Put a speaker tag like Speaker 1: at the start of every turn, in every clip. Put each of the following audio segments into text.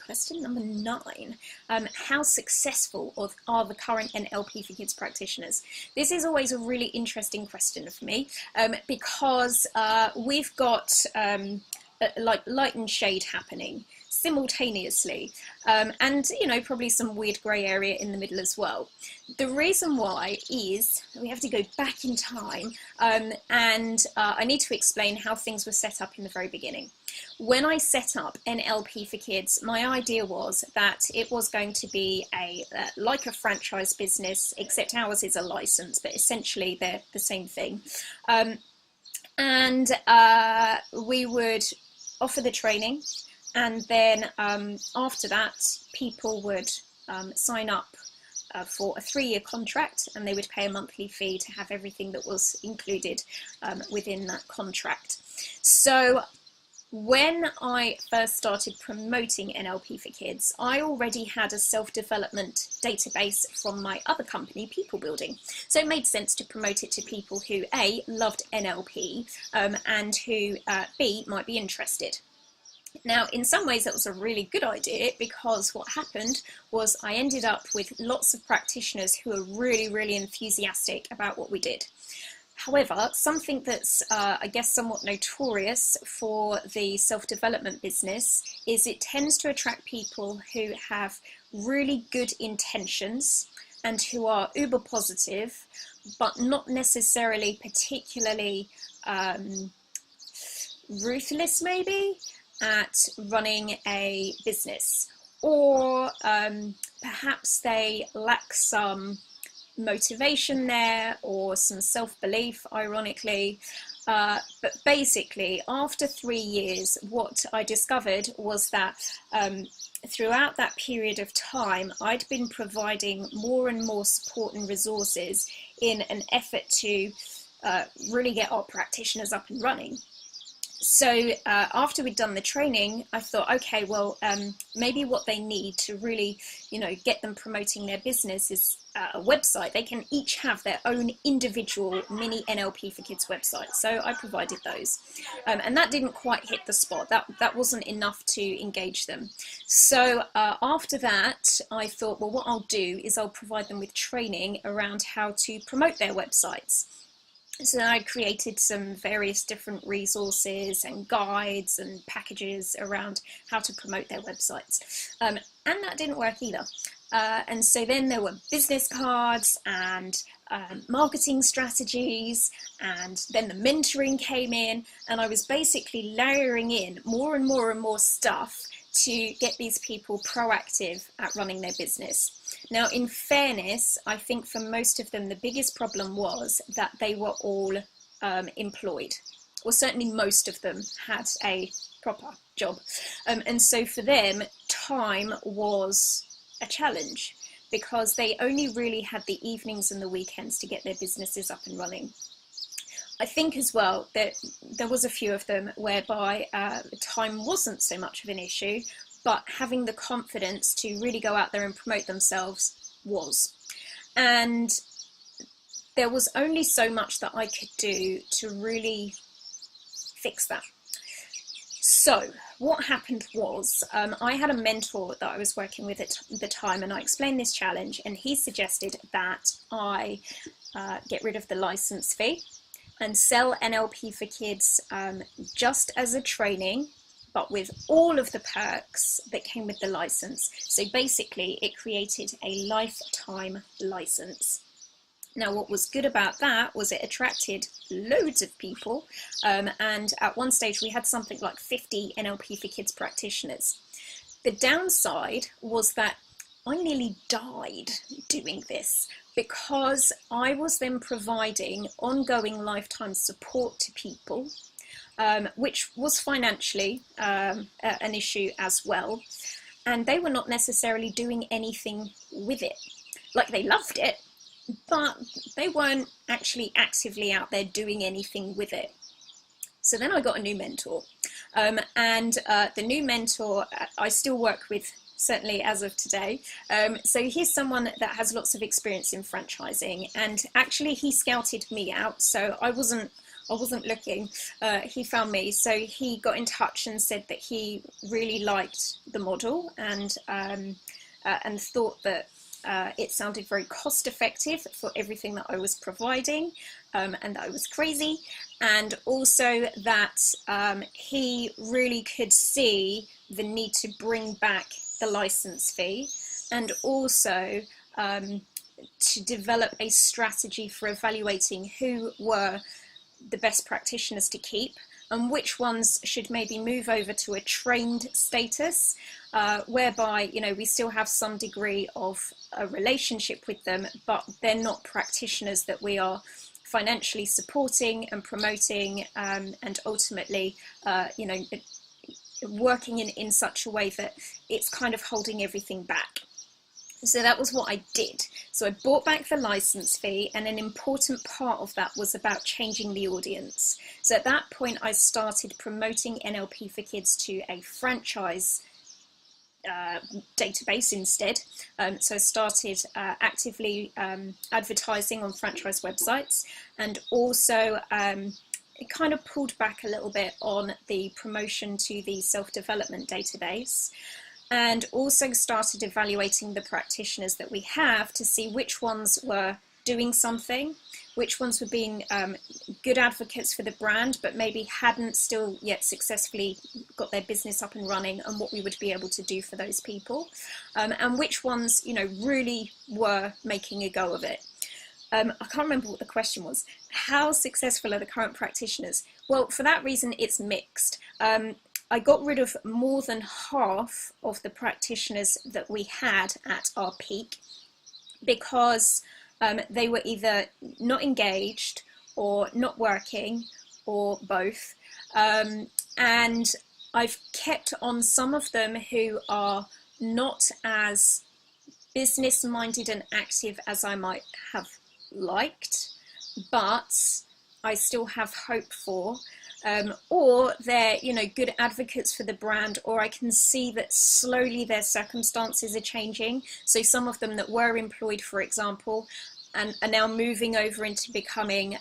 Speaker 1: Question number 9. How successful are the current NLP for Kids practitioners? This is always a really interesting question for me, because we've got like light and shade happening simultaneously, and probably some weird grey area in the middle as well. The reason why is we have to go back in time, and I need to explain how things were set up in the very beginning. When I set up NLP for Kids, my idea was that it was going to be like a franchise business, except ours is a license, but essentially they're the same thing. And we would offer the training, and then after that, people would sign up for a 3-year contract, and they would pay a monthly fee to have everything that was included within that contract. So when I first started promoting NLP for Kids, I already had a self-development database from my other company, People Building. So it made sense to promote it to people who A, loved NLP, and who B, might be interested. Now, in some ways that was a really good idea, because what happened was I ended up with lots of practitioners who were really, really enthusiastic about what we did. However, something that's, I guess, somewhat notorious for the self-development business is it tends to attract people who have really good intentions and who are uber positive, but not necessarily particularly ruthless, maybe, at running a business, or perhaps they lack some motivation there, or some self-belief, ironically. But basically, after 3 years, what I discovered was that throughout that period of time, I'd been providing more and more support and resources in an effort to really get our practitioners up and running. So after we'd done the training, I thought, okay, well, maybe what they need to really, get them promoting their business is a website. They can each have their own individual mini NLP for Kids website. So I provided those, and that didn't quite hit the spot. That wasn't enough to engage them. So after that, I thought, well, what I'll do is I'll provide them with training around how to promote their websites. So I created some various different resources and guides and packages around how to promote their websites. And that didn't work either. And so then there were business cards and marketing strategies, and then the mentoring came in, and I was basically layering in more and more and more stuff to get these people proactive at running their business. Now, in fairness, I think for most of them, the biggest problem was that they were all employed, or certainly most of them had a proper job. And so for them, time was a challenge, because they only really had the evenings and the weekends to get their businesses up and running. I think as well that there was a few of them whereby time wasn't so much of an issue, but having the confidence to really go out there and promote themselves was. And there was only so much that I could do to really fix that. So what happened was, I had a mentor that I was working with at the time, and I explained this challenge, and he suggested that I get rid of the license fee and sell NLP for Kids just as a training, but with all of the perks that came with the license. So basically, it created a lifetime license. Now, what was good about that was it attracted loads of people, and at one stage we had something like 50 NLP for Kids practitioners. The downside was that I nearly died doing this, because I was then providing ongoing lifetime support to people, which was financially an issue as well, and they were not necessarily doing anything with it. Like, they loved it, but they weren't actually actively out there doing anything with it. So then I got a new mentor, and the new mentor I still work with, certainly as of today. So he's someone that has lots of experience in franchising, and actually he scouted me out, so I wasn't I wasn't looking, he found me. So he got in touch and said that he really liked the model and thought that it sounded very cost effective for everything that I was providing, and that I was crazy, and also that he really could see the need to bring back the license fee, and also to develop a strategy for evaluating who were the best practitioners to keep and which ones should maybe move over to a trained status, whereby, you know, we still have some degree of a relationship with them, but they're not practitioners that we are financially supporting and promoting, and ultimately, you know, working in such a way that it's kind of holding everything back. So that was what I did. So I brought back the license fee, and an important part of that was about changing the audience. So at that point, I started promoting NLP for Kids to a franchise database instead. So I started actively advertising on franchise websites, and also it kind of pulled back a little bit on the promotion to the self-development database, and also started evaluating the practitioners that we have to see which ones were doing something, which ones were being good advocates for the brand, but maybe hadn't still yet successfully got their business up and running, and what we would be able to do for those people, and which ones, you know, really were making a go of it. I can't remember what the question was. How successful are the current practitioners? Well, for that reason, it's mixed. I got rid of more than half of the practitioners that we had at our peak because they were either not engaged or not working or both. And I've kept on some of them who are not as business-minded and active as I might have liked, but I still have hope for. Or they're, you know, good advocates for the brand, or I can see that slowly their circumstances are changing. So some of them that were employed, for example, and are now moving over into becoming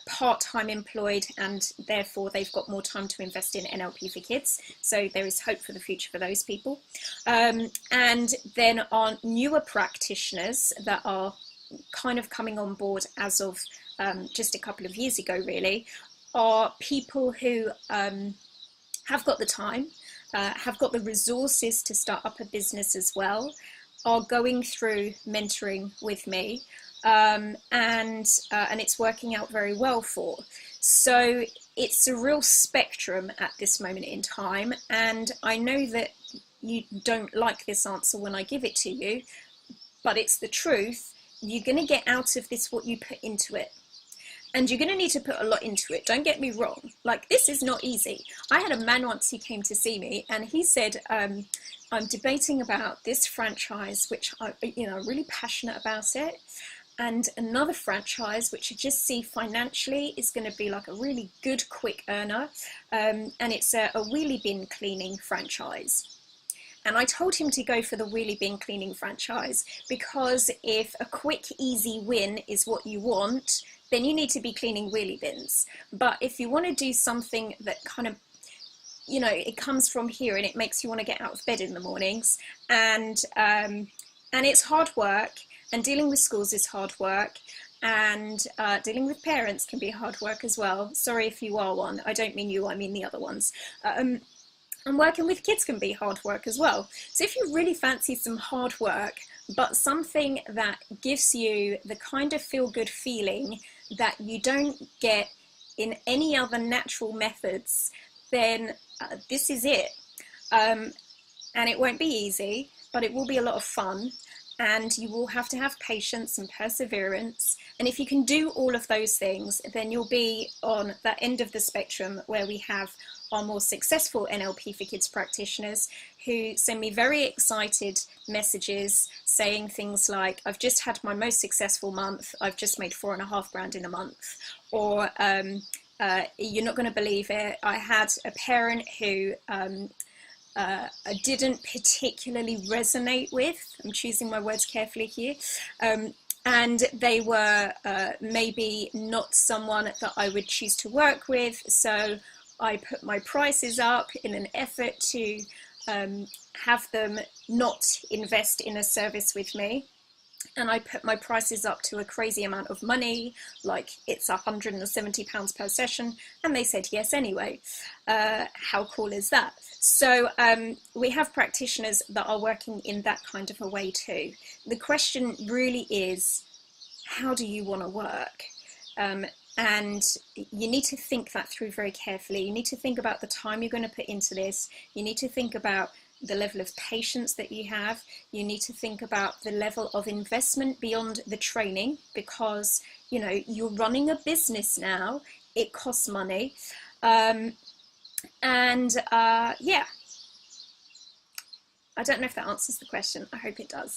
Speaker 1: part-time employed, and therefore they've got more time to invest in NLP for Kids. So there is hope for the future for those people. And then our newer practitioners that are kind of coming on board as of just a couple of years ago, really, are people who have got the time, have got the resources to start up a business as well, are going through mentoring with me, and it's working out very well for. So it's a real spectrum at this moment in time, and I know that you don't like this answer when I give it to you, but it's the truth. You're going to get out of this what you put into it. And you're going to need to put a lot into it. Don't get me wrong. Like, this is not easy. I had a man once who came to see me, and he said, I'm debating about this franchise, which I'm really passionate about it, and another franchise, which I just see financially is going to be like a really good, quick earner, and it's a wheelie bin cleaning franchise. And I told him to go for the wheelie bin cleaning franchise, because if a quick, easy win is what you want, then you need to be cleaning wheelie bins. But if you want to do something that kind of, you know, it comes from here and it makes you want to get out of bed in the mornings, and it's hard work, and dealing with schools is hard work, and dealing with parents can be hard work as well. Sorry if you are one. I don't mean you, I mean the other ones. And working with kids can be hard work as well. So if you really fancy some hard work, but something that gives you the kind of feel-good feeling that you don't get in any other natural methods, then this is it. And it won't be easy, but it will be a lot of fun, and you will have to have patience and perseverance. And if you can do all of those things, then you'll be on that end of the spectrum where we have our more successful NLP for Kids practitioners who send me very excited messages saying things like, I've just had my most successful month, I've just made £4,500 in a month, or you're not going to believe it, I had a parent who I didn't particularly resonate with, I'm choosing my words carefully here, and and they were maybe not someone that I would choose to work with. So I put my prices up in an effort to have them not invest in a service with me. And I put my prices up to a crazy amount of money, like it's £170 per session, and they said yes anyway. How cool is that? So we have practitioners that are working in that kind of a way too. The question really is, how do you want to work? And you need to think that through very carefully. You need to think about the time you're going to put into this. You need to think about the level of patience that you have. You need to think about the level of investment beyond the training, because you know you're running a business now. It costs money, yeah, I don't know if that answers the question. I hope it does.